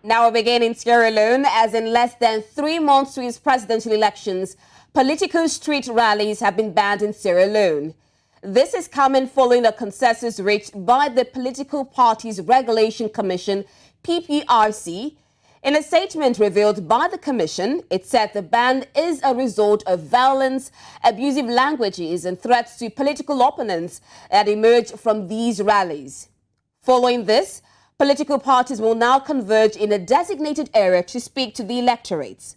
Now we begin in Sierra Leone, as in less than 3 months to its presidential elections, political street rallies have been banned in Sierra Leone. This is coming following a consensus reached by the Political Parties Regulation Commission, PPRC. In a statement revealed by the commission, it said the ban is a result of violence, abusive languages and threats to political opponents that emerge from these rallies. Following this, political parties will now converge in a designated area to speak to the electorates.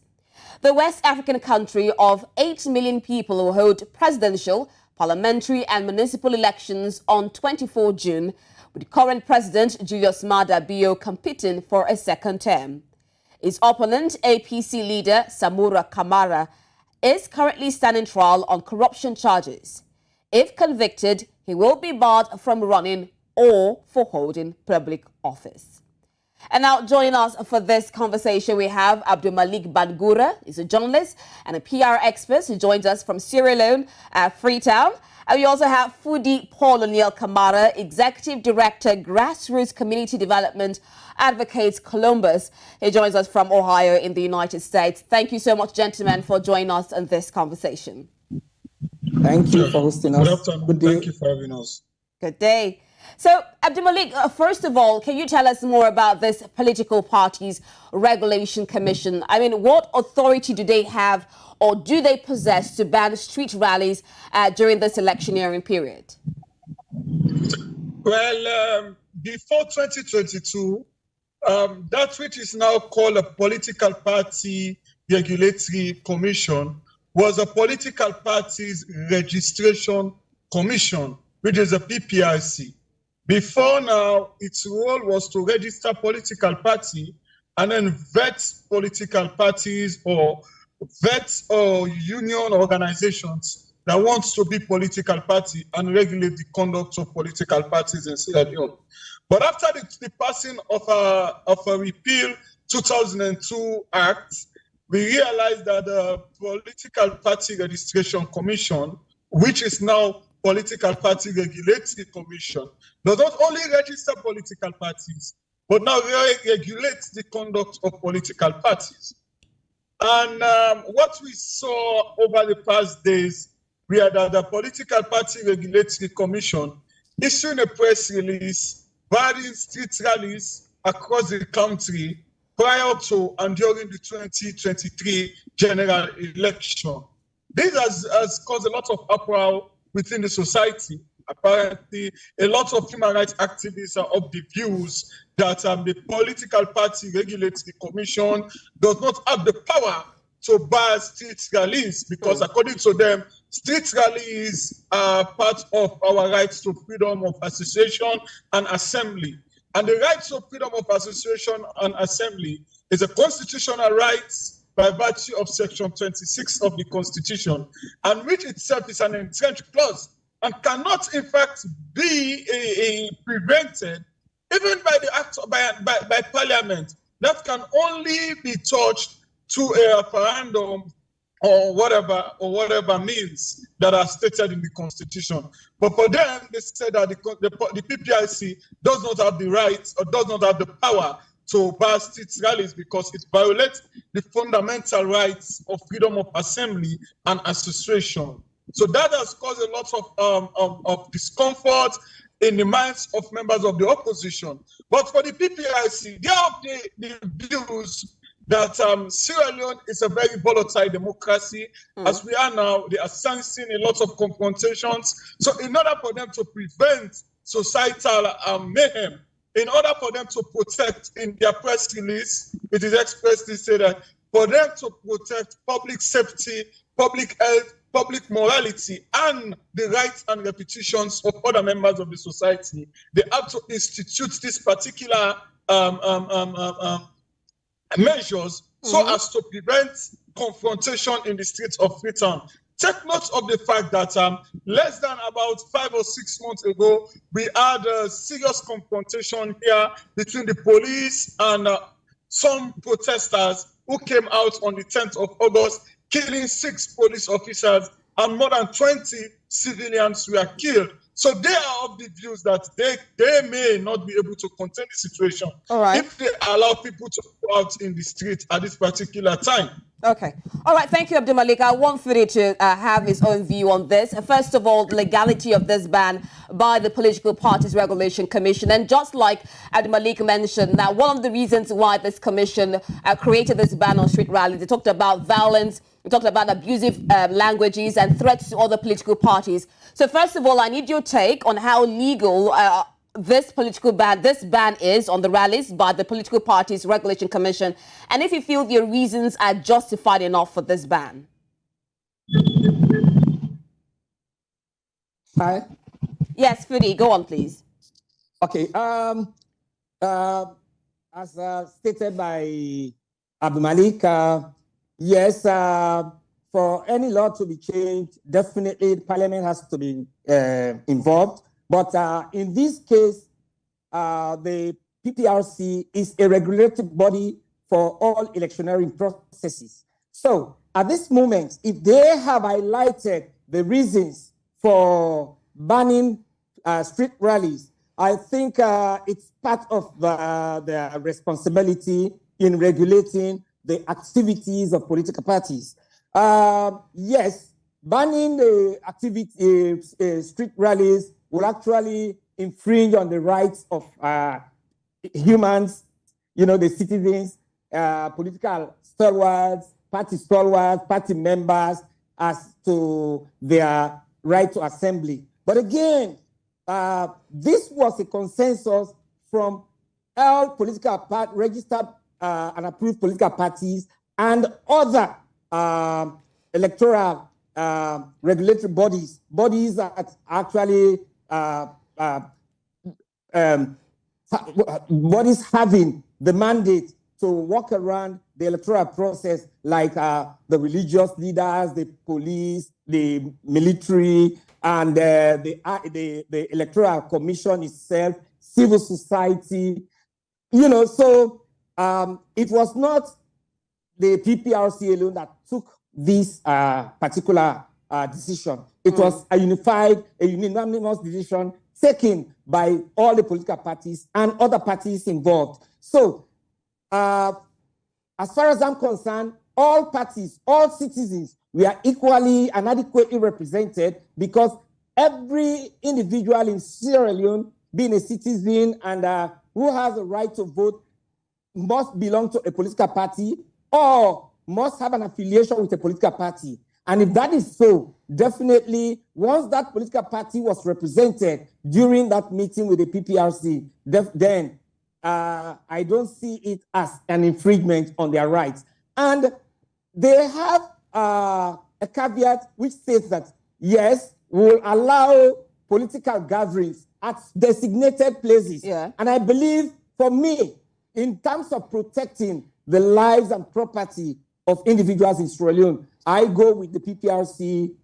The West African country of 8 million people will hold presidential, parliamentary and municipal elections on 24 June, with current President Julius Maada Bio competing for a second term. His opponent, APC leader Samura Kamara, is currently standing trial on corruption charges. If convicted, he will be barred from running or for holding public office. And now joining us for this conversation, we have Abdulmalik Bangura. He's a journalist and a PR expert who joins us from Sierra Leone, Freetown. And we also have Fudi Paul O'Neill Kamara, Executive Director, Grassroots Community Development Advocates, Columbus. He joins us from Ohio in the United States. Thank you so much, gentlemen, for joining us in this conversation. Thank you for hosting us. Good afternoon. Good day. Thank you for having us. Good day. So, Abdulmalik, first of all, can you tell us more about this Political Parties Regulation Commission? I mean, what authority do they have or do they possess to ban street rallies during this electioneering period? Well, before 2022, that which is now called a Political Party Regulatory Commission was a Political Parties Registration Commission, which is a PPRC. Before now, its role was to register political party and then vet political parties or vet or union organizations that wants to be political party and regulate the conduct of political parties in Sierra Leone. But after the passing of a repeal 2002 Act, we realized that the Political Party Registration Commission, which is now Political Party Regulatory Commission, does not only register political parties, but now regulates the conduct of political parties. And what we saw over the past days, we had the Political Party Regulatory Commission issuing a press release barring street rallies across the country prior to and during the 2023 general election. This has caused a lot of uproar within the society. Apparently, a lot of human rights activists are of the views that the Political Party Regulatory Commission does not have the power to bar street rallies because, according to them, street rallies are part of our rights to freedom of association and assembly. And the right to freedom of association and assembly is a constitutional right by virtue of Section 26 of the Constitution, and which itself is an entrenched clause and cannot, in fact, be prevented even by the act by Parliament. That can only be touched through a referendum or whatever means that are stated in the Constitution. But for them, they said that the PPRC does not have the right or does not have the power to bar street rallies because it violates the fundamental rights of freedom of assembly and association. So that has caused a lot of discomfort in the minds of members of the opposition. But for the PPRC, they have the views that Sierra Leone is a very volatile democracy. As we are now, they are sensing a lot of confrontations. So in order for them to prevent societal mayhem, in order for them to protect, in their press release, it is expressly said that for them to protect public safety, public health, public morality, and the rights and reputations of other members of the society, they have to institute this particular measures so as to prevent confrontation in the streets of Freetown. Take note of the fact that less than about 5 or 6 months ago, we had a serious confrontation here between the police and some protesters who came out on the 10th of August, killing 6 police officers and more than 20 civilians were killed. So they are of the views that they may not be able to contain the situation if they allow people to go out in the street at this particular time. Okay. All right. Thank you, Abdul Malik. I want Fudi to have his own view on this. First of all, the legality of this ban by the Political Parties Regulation Commission. And just like Abdul Malik mentioned, now one of the reasons why this commission created this ban on street rallies, they talked about violence, we talked about abusive languages and threats to other political parties. So first of all, I need your take on how legal this ban is on the rallies by the Political Parties Regulation Commission, and if you feel your reasons are justified enough for this ban. Hi. Yes, Fudi, go on, please. Okay. As stated by Abdul Malik, yes, for any law to be changed, definitely the Parliament has to be involved. But in this case, the PPRC is a regulatory body for all electioneering processes. So at this moment, if they have highlighted the reasons for banning street rallies, I think it's part of their responsibility in regulating the activities of political parties. Yes, banning the street rallies will actually infringe on the rights of humans, the citizens, political stalwarts, party members, as to their right to assembly. But again, this was a consensus from all registered and approved political parties and other electoral regulatory bodies that actually bodies having the mandate to walk around the electoral process, like the religious leaders, the police, the military, and the Electoral Commission itself, civil society. So it was not the PPRC alone that took this particular decision. It was a unanimous decision taken by all the political parties and other parties involved. So, as far as I'm concerned, all parties, all citizens, we are equally and adequately represented, because every individual in Sierra Leone, being a citizen and who has a right to vote, must belong to a political party or must have an affiliation with a political party. And if that is so, definitely, once that political party was represented during that meeting with the PPRC, then I don't see it as an infringement on their rights. And they have a caveat which says that, yes, we'll allow political gatherings at designated places. Yeah. And I believe, for me, in terms of protecting the lives and property of individuals in Sierra Leone, I go with the PPRC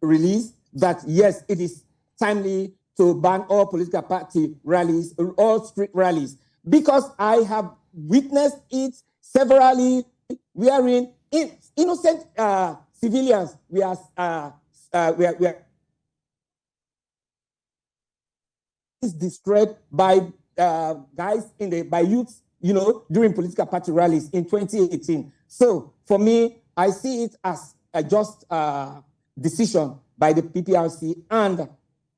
release that, yes, it is timely to ban all political party rallies, all street rallies, because I have witnessed it severally, wherein innocent civilians we are destroyed by by youths, during political party rallies in 2018. So for me, I see it as a just decision by the PPRC and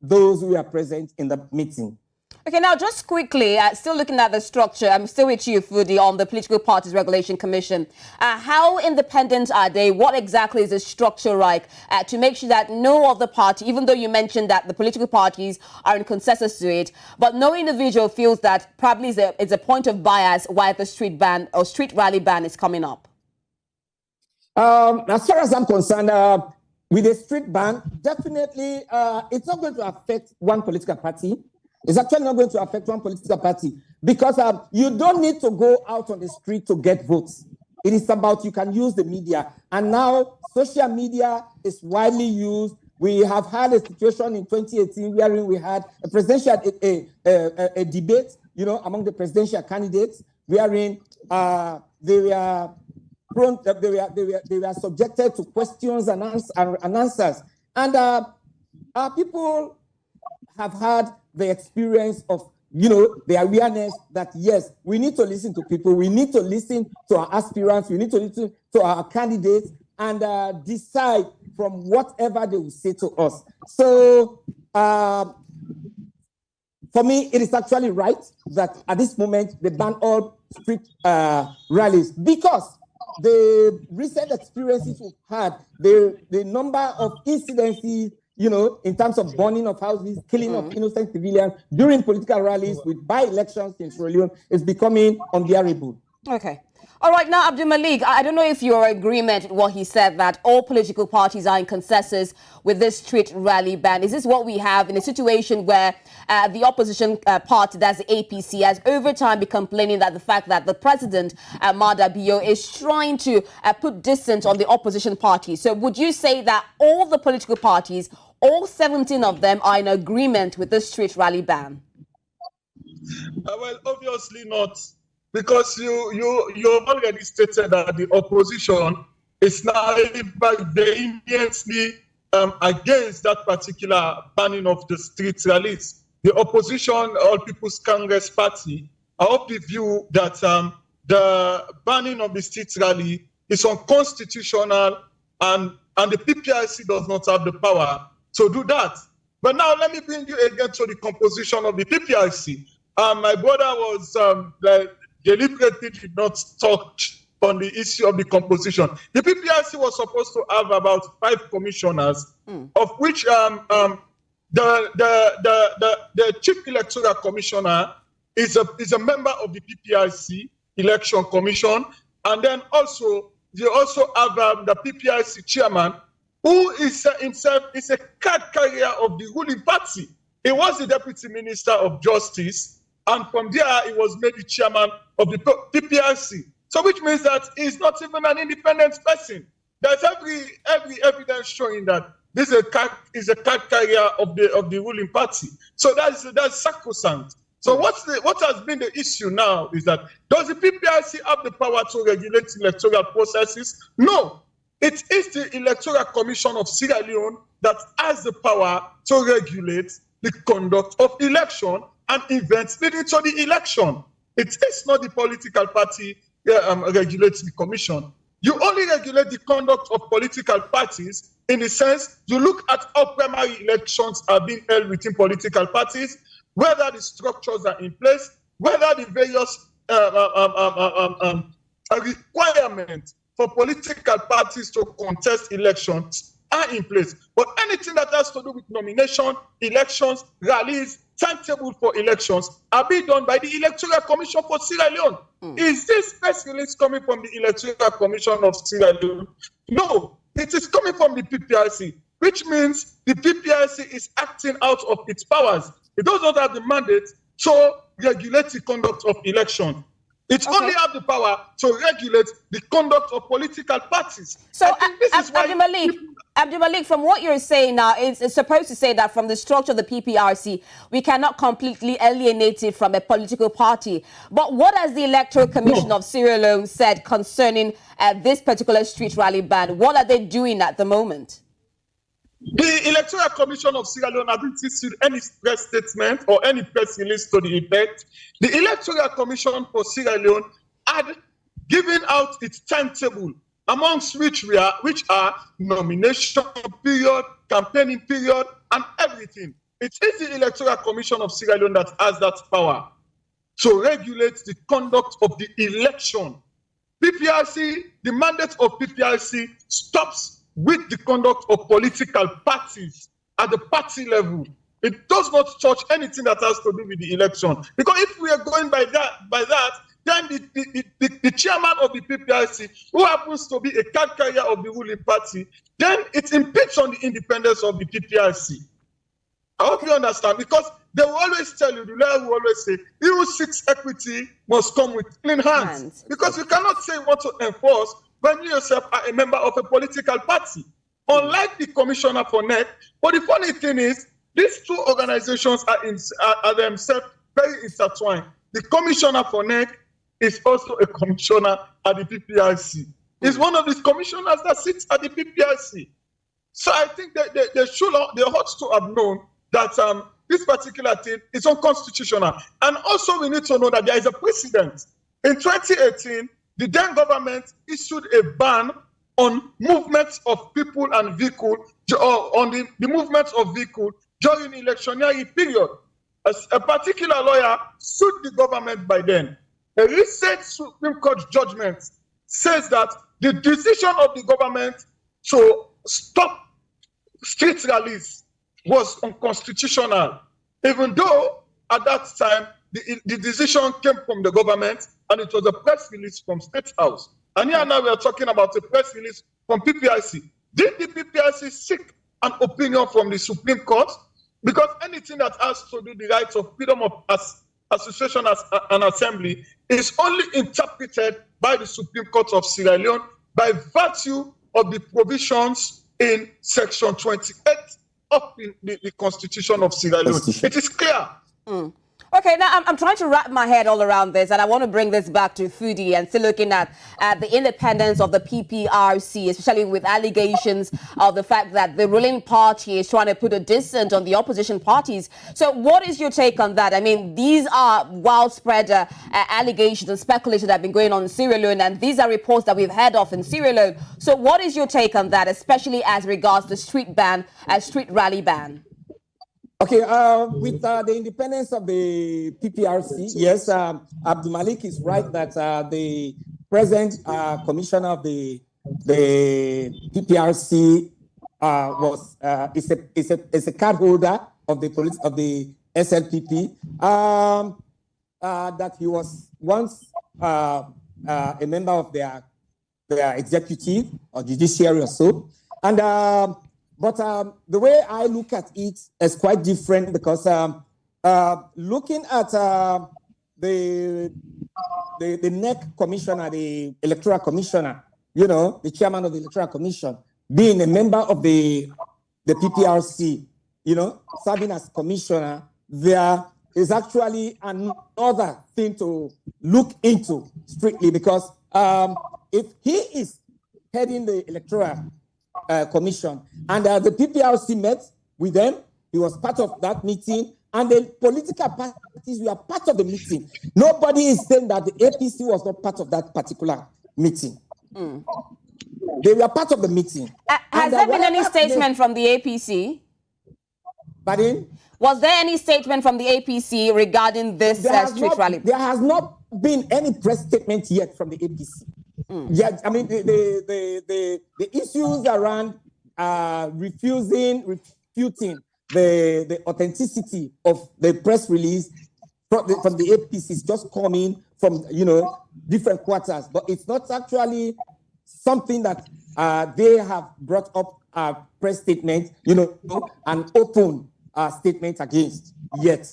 those who are present in the meeting. Okay, now just quickly, still looking at the structure, I'm still with you, Fudi, on the Political Parties Regulation Commission. How independent are they? What exactly is the structure like to make sure that no other party, even though you mentioned that the political parties are in consensus to it, but no individual feels that probably it's a point of bias why the street ban or street rally ban is coming up? As far as I'm concerned, with a street ban, definitely it's not going to affect one political party. It's actually not going to affect one political party, because you don't need to go out on the street to get votes. It is about you can use the media. And now social media is widely used. We have had a situation in 2018 wherein we had a presidential a debate, among the presidential candidates, wherein they were subjected to questions and answers. And people have had the experience of, the awareness that, yes, we need to listen to people, we need to listen to our aspirants, we need to listen to our candidates and decide from whatever they will say to us. So for me, it is actually right that at this moment they ban all street rallies, because the recent experiences we've had, the number of incidences, in terms of burning of houses, killing of innocent civilians during political rallies with by-elections in Sierra Leone is becoming unbearable. Okay. All right, now, Abdul Malik, I don't know if you're in agreement with what he said, that all political parties are in consensus with this street rally ban. Is this what we have in a situation where the opposition party, that's the APC, has over time been complaining that the fact that the president, Mada Bio, is trying to put distance on the opposition party? So would you say that all the political parties, all 17 of them, are in agreement with this street rally ban? Well, obviously not. Because you already stated that the opposition is now vehemently against that particular banning of the street rallies. The opposition, All People's Congress Party, are of the view that the banning of the street rally is unconstitutional, and the PPRC does not have the power to do that. But now let me bring you again to the composition of the PPRC. My brother was deliberately did not touch on the issue of the composition. The PPRC was supposed to have about 5 commissioners, of which the chief electoral commissioner is a member of the PPRC election commission, and then you also have the PPRC chairman, who is himself is a card carrier of the ruling party. He was the deputy minister of justice, and from there, he was made the chairman of the PPRC. So, which means that he's not even an independent person. There's every evidence showing that this is a card carrier of the ruling party. So that's sacrosanct. So what has been the issue now is that, does the PPRC have the power to regulate electoral processes? No. It is the Electoral Commission of Sierra Leone that has the power to regulate the conduct of election and events leading to the election. It is not the political party regulates the commission. You only regulate the conduct of political parties in the sense you look at how primary elections are being held within political parties, whether the structures are in place, whether the various requirements for political parties to contest elections are in place. But anything that has to do with nomination, elections, rallies, timetable for elections are being done by the Electoral Commission for Sierra Leone. Is this press release coming from the Electoral Commission of Sierra Leone? No, it is coming from the PPRC, which means the PPRC is acting out of its powers. It does not have the mandate to regulate the conduct of election. It only have the power to regulate the conduct of political parties. So, Abdul Malik, from what you're saying now, it's supposed to say that from the structure of the PPRC, we cannot completely alienate it from a political party. But what has the Electoral Commission of Sierra Leone said concerning this particular street rally ban? What are they doing at the moment? The Electoral Commission of Sierra Leone hasn't issued any press statement or any press release to the effect. The Electoral Commission for Sierra Leone had given out its timetable, amongst which are nomination period, campaigning period, and everything. It is the Electoral Commission of Sierra Leone that has that power to regulate the conduct of the election. PPRC, the mandate of PPRC stops with the conduct of political parties at the party level. It does not touch anything that has to do with the election. Because if we are going by that, then the chairman of the PPRC, who happens to be a card carrier of the ruling party, then it impedes on the independence of the PPRC. I hope you understand, because they will always tell you, the lawyer will always say, he who seeks equity must come with clean hands. Because you cannot say what to enforce when you yourself are a member of a political party. Unlike the commissioner for NEC, but the funny thing is, these two organizations are themselves very intertwined. The commissioner for NEC is also a commissioner at the PPRC. He's one of the commissioners that sits at the PPRC. So I think that they ought to have known that this particular thing is unconstitutional. And also we need to know that there is a precedent. In 2018, the then government issued a ban on movements of people and vehicles, or on the movements of vehicles during electionary period. As a particular lawyer sued the government by then. A recent Supreme Court judgment says that the decision of the government to stop street rallies was unconstitutional, even though at that time the decision came from the government and it was a press release from State House. And here now we are talking about a press release from PPIC. Did the PPIC seek an opinion from the Supreme Court? Because anything that has to do the rights of freedom of association and assembly is only interpreted by the Supreme Court of Sierra Leone by virtue of the provisions in Section 28 of the Constitution of Sierra Leone. It is clear. Okay, now I'm trying to wrap my head all around this, and I want to bring this back to Foodie and still looking at the independence of the PPRC, especially with allegations of the fact that the ruling party is trying to put a dissent on the opposition parties. So what is your take on that? I mean, these are widespread allegations and speculation that have been going on in Sierra Leone, and these are reports that we've heard of in Sierra Leone. So what is your take on that, especially as regards the street rally ban? Okay, with the independence of the PPRC, yes, Abdul Malik is right that the present commissioner of the PPRC is a card holder of the SLPP. That he was once a member of their executive or judiciary or so, and. But the way I look at it is quite different because looking at the NEC commissioner, the electoral commissioner, you know, the chairman of the electoral commission, being a member of the PPRC, you know, serving as commissioner, there is actually another thing to look into strictly because if he is heading the electoral commission, and the PPRC met with them. He was part of that meeting, and the political parties were part of the meeting. Nobody is saying that the APC was not part of that particular meeting. They were part of the meeting. Has there been any statement from the APC? Pardon? Was there any statement from the APC regarding this street rally? There has not been any press statement yet from the APC. Yeah, I mean the issues around refuting the authenticity of the press release from the APC is just coming from different quarters, but it's not actually something that they have brought up a press statement, an open statement against yet.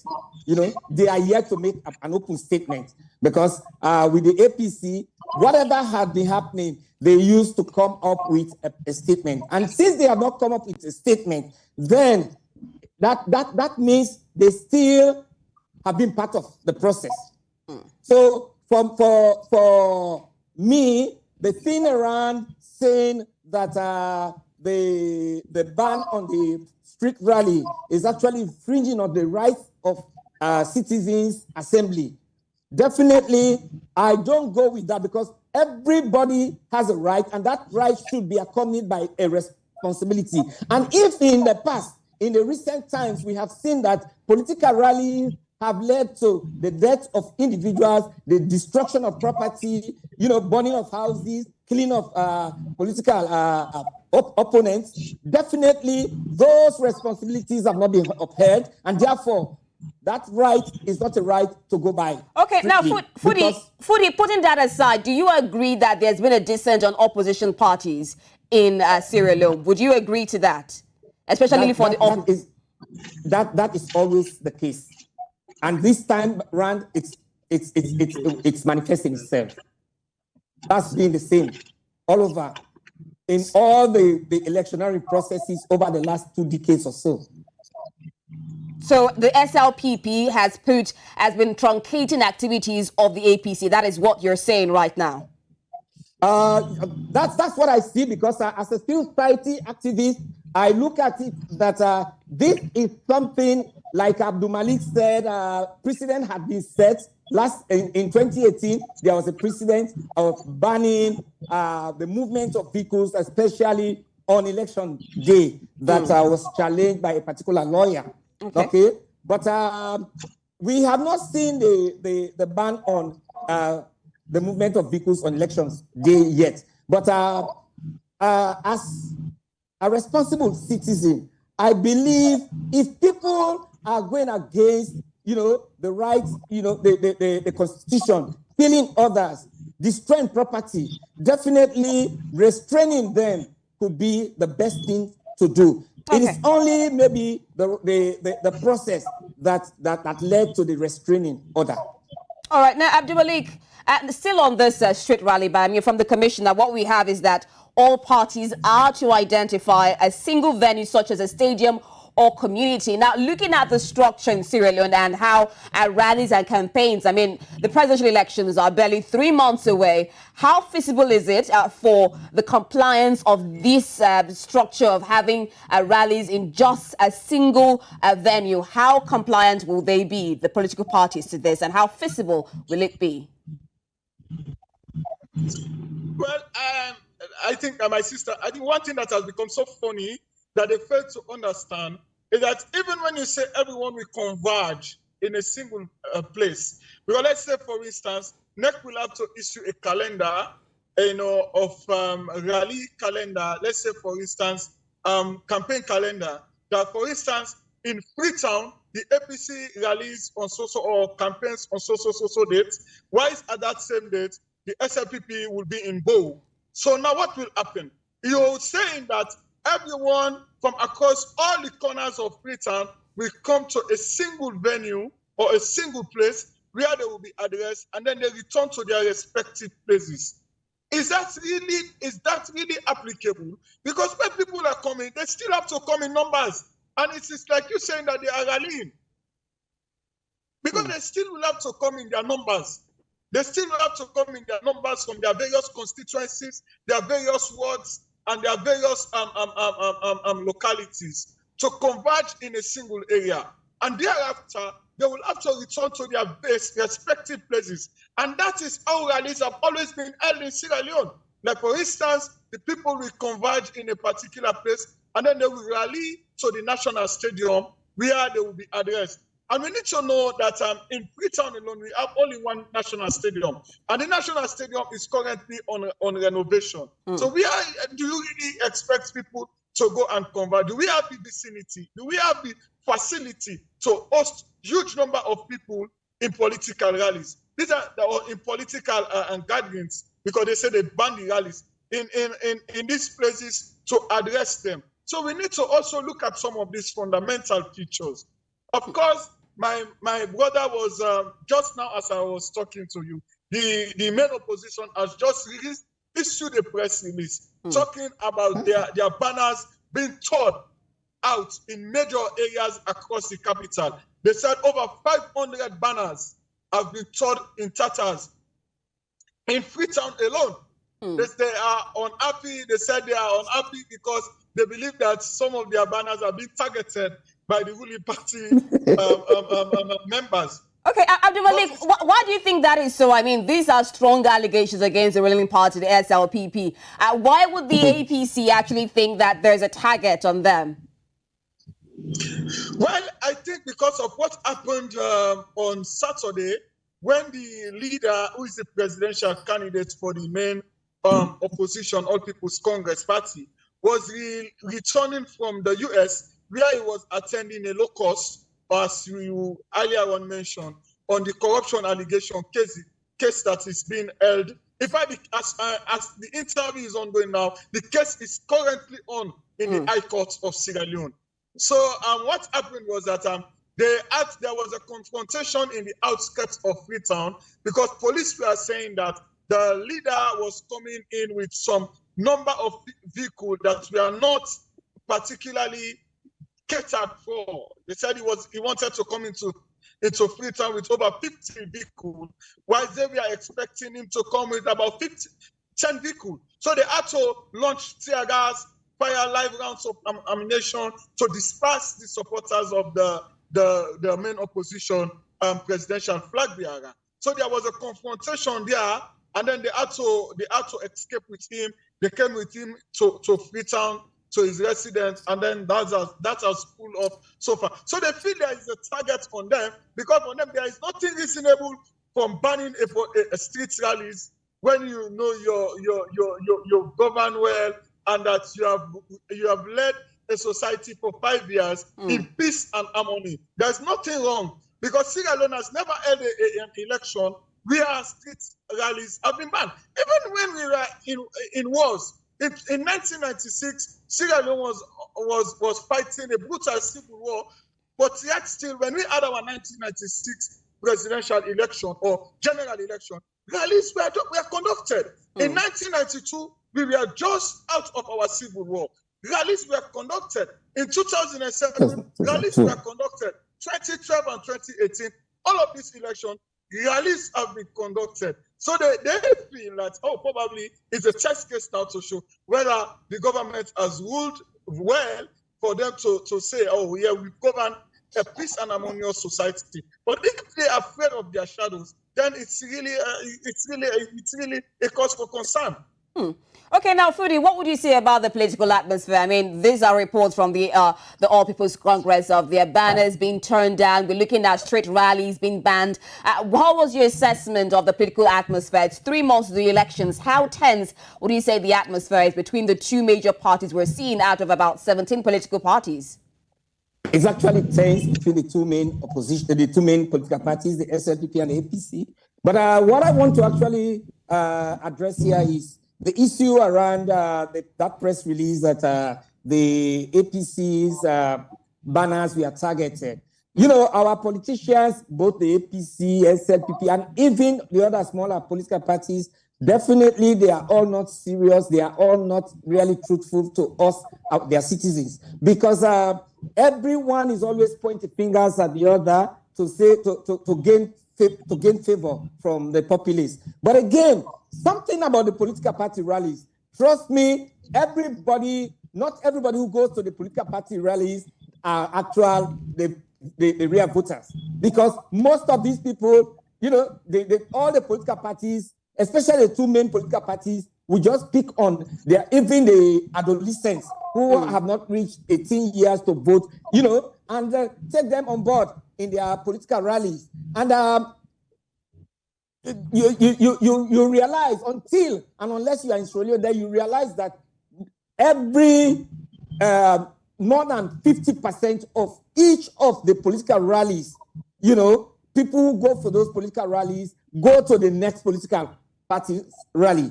They are yet to make an open statement because with the APC, whatever had been happening, they used to come up with a statement. And since they have not come up with a statement, then that means they still have been part of the process. So for me, the thing around saying that the ban on the street rally is actually infringing on the rights of citizens' assembly. Definitely, I don't go with that because everybody has a right, and that right should be accompanied by a responsibility. And if in the past, in the recent times, we have seen that political rallies have led to the death of individuals, the destruction of property, burning of houses, killing of political opponents, definitely those responsibilities have not been upheld, and therefore, that right is not a right to go by. Okay, now, Foodie, putting that aside, do you agree that there's been a dissent on opposition parties in Sierra Leone? Would you agree to that? Especially that is always the case. And this time around, it's manifesting itself. That's been the same all over in all the electionary processes over the last 2 decades or so. So the SLPP has been truncating activities of the APC. That is what you're saying right now. That's what I see because as a civil society activist, I look at it that this is something like Abdul Malik said, precedent had been set. In 2018, there was a precedent of banning the movement of vehicles, especially on election day, that was challenged by a particular lawyer. Okay. But we have not seen the ban on the movement of vehicles on elections day yet. But as a responsible citizen, I believe if people are going against, the rights, the Constitution, killing others, destroying property, definitely restraining them could be the best thing to do. It is only maybe the process that led to the restraining order. All right, now, Abdul Malik, still on this street rally ban, from the commissioner, what we have is that all parties are to identify a single venue, such as a stadium or community. Now, looking at the structure in Sierra Leone and how rallies and campaigns, the presidential elections are barely 3 months away. How feasible is it for the compliance of this structure of having rallies in just a single venue? How compliant will they be, the political parties, to this, and how feasible will it be? Well, I think, my sister, I think one thing that has become so funny that they fail to understand is that even when you say everyone will converge in a single place, because let's say, for instance, NEC will have to issue a calendar, of rally calendar. Let's say, for instance, campaign calendar. That, for instance, in Freetown, the APC rallies on or campaigns on so dates. Whilst at that same date, the SLPP will be in Bow. So now what will happen? You're saying that everyone from across all the corners of Freetown will come to a single venue or a single place where they will be addressed, and then they return to their respective places. Is that really applicable? Because when people are coming, they still have to come in numbers. And it is like you saying that they are rallying. Because they still will have to come in their numbers. They still have to come in their numbers from their various constituencies, their various wards, and their various localities to converge in a single area. And thereafter, they will have to return to their respective places. And that is how rallies have always been held in Sierra Leone. Like, for instance, the people will converge in a particular place, and then they will rally to the National Stadium where they will be addressed. And we need to know that in Freetown alone, we have only one national stadium. And the national stadium is currently on renovation. So do you really expect people to go and convert? Do we have the vicinity? Do we have the facility to host huge number of people in political rallies? These are in political gatherings, because they say they ban the rallies in these places to address them. So we need to also look at some of these fundamental features. Of course, my brother was just now, as I was talking to you, the main opposition has just issued a press release talking about their banners being torn out in major areas across the capital. They said over 500 banners have been torn in tatters in Freetown alone. They are unhappy. They said they are unhappy because they believe that some of their banners are being targeted by the ruling party members. Okay, Abdul Malik, why do you think that is so? These are strong allegations against the ruling party, the SLPP. Why would the APC actually think that there's a target on them? Well, I think because of what happened on Saturday, when the leader, who is the presidential candidate for the main opposition, All People's Congress Party, was returning from the US, where he was attending a locus, as you earlier on mentioned, on the corruption allegation case that is being held. In fact, as the interview is ongoing now, the case is currently on in the High Court of Sierra Leone. So what happened was that there was a confrontation in the outskirts of Freetown, because police were saying that the leader was coming in with some number of vehicles that were not particularly catered for. They said he wanted to come into Freetown with over 50 vehicles, while they were expecting him to come with about 10 vehicles. So they had to launch tear gas, fire live rounds of ammunition to disperse the supporters of the the main opposition presidential flag bearer. So there was a confrontation there, and then they had to escape with him. They came with him to Freetown, to his residence, and then that has pulled off so far. So they feel there is a target on them, because on them there is nothing reasonable from banning a street rallies when you know you govern well, and that you have led a society for 5 years in peace and harmony. There's nothing wrong, because Sierra Leone has never held an election where street rallies have been banned. Even when we were in wars, in 1996, Sierra Leone was fighting a brutal civil war, but yet still, when we had our 1996 presidential election or general election, rallies were conducted. In 1992, we were just out of our civil war. Rallies were conducted. In 2007, rallies were conducted. 2012 and 2018, all of these elections, rallies have been conducted. So they feel that, probably it's a test case now to show whether the government has ruled well for them to say, we govern a peace and harmonious society. But if they are afraid of their shadows, then it's really a cause for concern. Okay, now, Fudi, what would you say about the political atmosphere? I mean, these are reports from the All People's Congress of their banners being turned down. We're looking at street rallies being banned. What was your assessment of the political atmosphere? It's 3 months to the elections. How tense would you say the atmosphere is between the two major parties we're seeing out of about 17 political parties? It's actually tense between the two main political parties, the SLPP and the APC. But what I want to actually address here is the issue around that press release that the APC's banners were targeted. You know, our politicians, both the APC, SLPP, and even the other smaller political parties, definitely they are all not serious. They are all not really truthful to us, their citizens, because everyone is always pointing fingers at the other to say to gain favor from the populace. But again, something about the political party rallies. Trust me, not everybody who goes to the political party rallies are the real voters. Because most of these people, you know, all the political parties, especially the two main political parties, will just pick on even the adolescents who have not reached 18 years to vote, you know, and take them on board in their political rallies. And you realize unless you are in Sierra Leone, then you realize that every more than 50% of each of the political rallies, you know, people who go for those political rallies go to the next political party rally.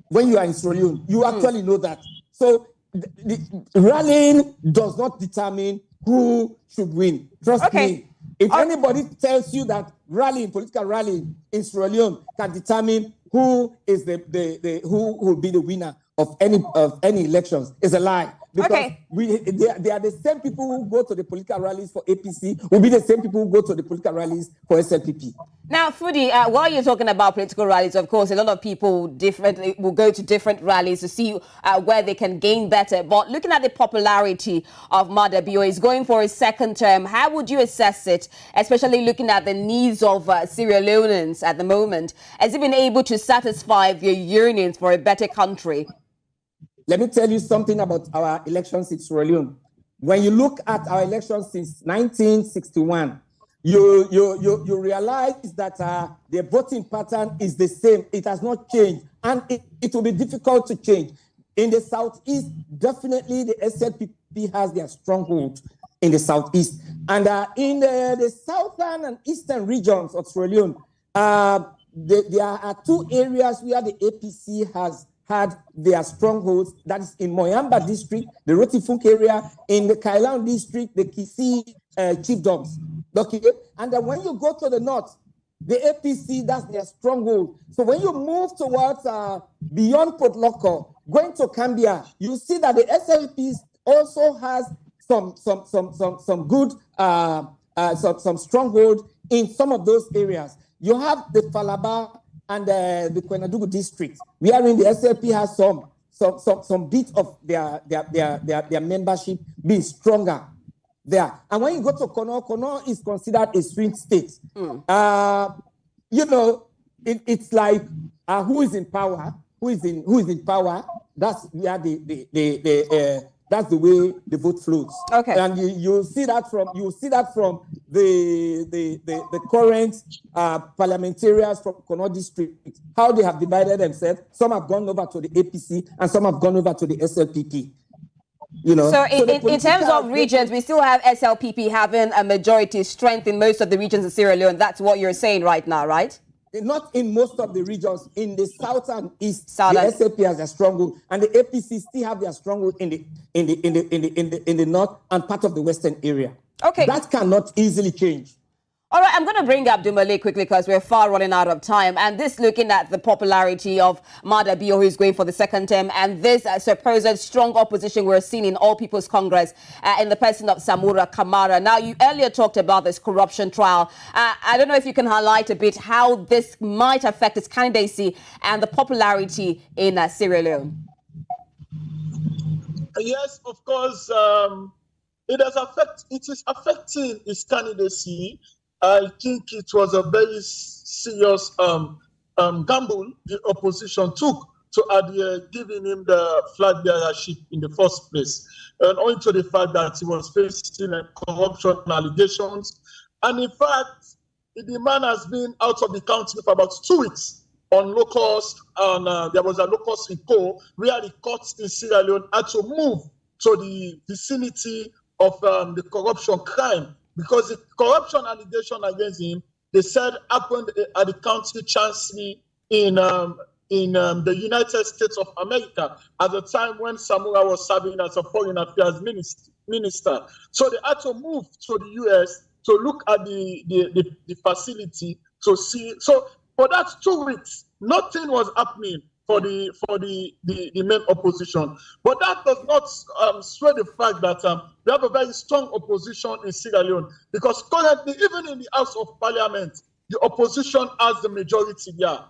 When you are in Sierra Leone, you actually know that. So the rallying does not determine who should win. Trust me. If anybody tells you that political rallying in Sierra Leone can determine who is who will be the winner of any elections, is a lie. Because they are the same people who go to the political rallies for APC will be the same people who go to the political rallies for SLPP. Now, Fudi, while you're talking about political rallies, of course, a lot of people will go to different rallies to see where they can gain better. But looking at the popularity of Mada Bio, is going for his second term. How would you assess it, especially looking at the needs of Sierra Leoneans at the moment? Has he been able to satisfy their yearnings for a better country? Let me tell you something about our elections in Sierra Leone. When you look at our elections since 1961, you realize that the voting pattern is the same. It has not changed, and it will be difficult to change. In the Southeast, definitely the SLPP has their stronghold in the Southeast. And in the southern and eastern regions of Sierra Leone, there are two areas where the APC has had their strongholds. That is in Moyamba district, the Rotifunk area, in the Kailan district, the Kisi chiefdoms. Okay, and then when you go to the north, the APC, that's their stronghold. So when you move towards beyond Port Loko, going to Cambia, you see that the SLP also has some good some stronghold in some of those areas. You have the Falaba and the Kwenadugu district, wherein the SLP has some bit of their membership being stronger. there. And when you go to Kono is considered a swing state. You know, it's like who is in power? Who is in power? That's where that's the way the vote flows. Okay. And you see that from the current parliamentarians from Kono district, how they have divided themselves. Some have gone over to the APC and some have gone over to the SLPP. You know, so in terms of regions, we still have SLPP having a majority strength in most of the regions of Sierra Leone. That's what you're saying right now, right? Not in most of the regions. In the south and east, the SLP has a stronghold, and the APC still have their stronghold in the north and part of the western area. Okay, that cannot easily change. All right, I'm going to bring up Abdul-Malik quickly because we're far running out of time. And this looking at the popularity of Mada Bio, who is going for the second term, and this supposed strong opposition we're seeing in All People's Congress in the person of Samura Kamara. Now, you earlier talked about this corruption trial. I don't know if you can highlight a bit how this might affect its candidacy and the popularity in Sierra Leone. Yes, of course. It is affecting its candidacy. I think it was a very serious gamble the opposition took to giving him the flag bearership in the first place, and owing to the fact that he was facing corruption allegations. And in fact, the man has been out of the country for about 2 weeks on locust, and there was a locust recall where the courts in Sierra Leone had to move to the vicinity of the corruption crime, because the corruption allegation against him, they said, happened at the county chancery in the United States of America at the time when Samura was serving as a foreign affairs minister. So they had to move to the US to look at the facility to see. So for that 2 weeks, nothing was happening for the main opposition. But that does not sway the fact that we have a very strong opposition in Sierra Leone, because currently, even in the House of Parliament, the opposition has the majority there.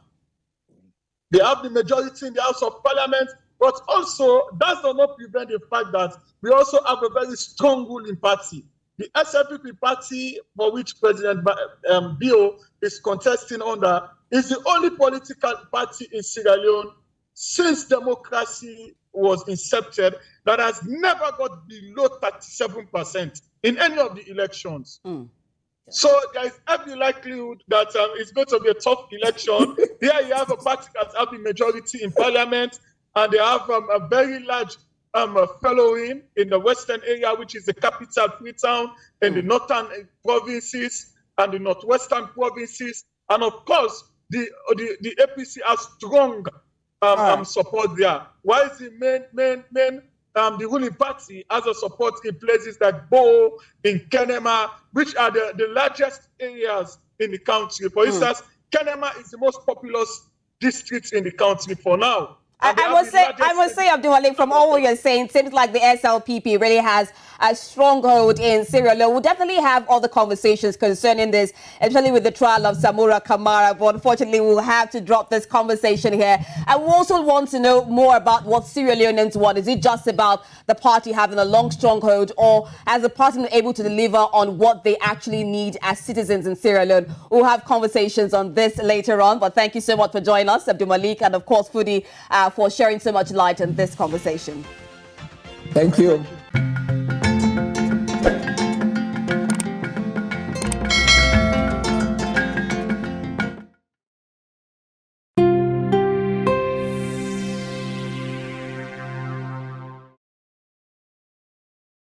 They have the majority in the House of Parliament, but also that does not prevent the fact that we also have a very strong ruling party. The SLPP party, for which President Bio is contesting under, is the only political party in Sierra Leone since democracy was incepted that has never got below 37% in any of the elections. So there is every likelihood that it's going to be a tough election. Here you have a party that has the majority in parliament, and they have a very large following in the western area, which is the capital, Freetown, in the northern provinces and the northwestern provinces. And of course, the APC has strong support there. Why is the the ruling party has a support in places like Bo, in Kenema, which are the largest areas in the country. For instance, Kenema is the most populous district in the country for now. I must say, Abdul-Malik, from all what you're saying, it seems like the SLPP really has a stronghold in Sierra Leone. We'll definitely have other conversations concerning this, especially with the trial of Samura Kamara, but unfortunately we'll have to drop this conversation here. I also want to know more about what Sierra Leoneans want. Is it just about the party having a long stronghold, or has the party been able to deliver on what they actually need as citizens in Sierra Leone? We'll have conversations on this later on, but thank you so much for joining us, Abdul-Malik, and of course, Fudi, for sharing so much light on this conversation. Thank you.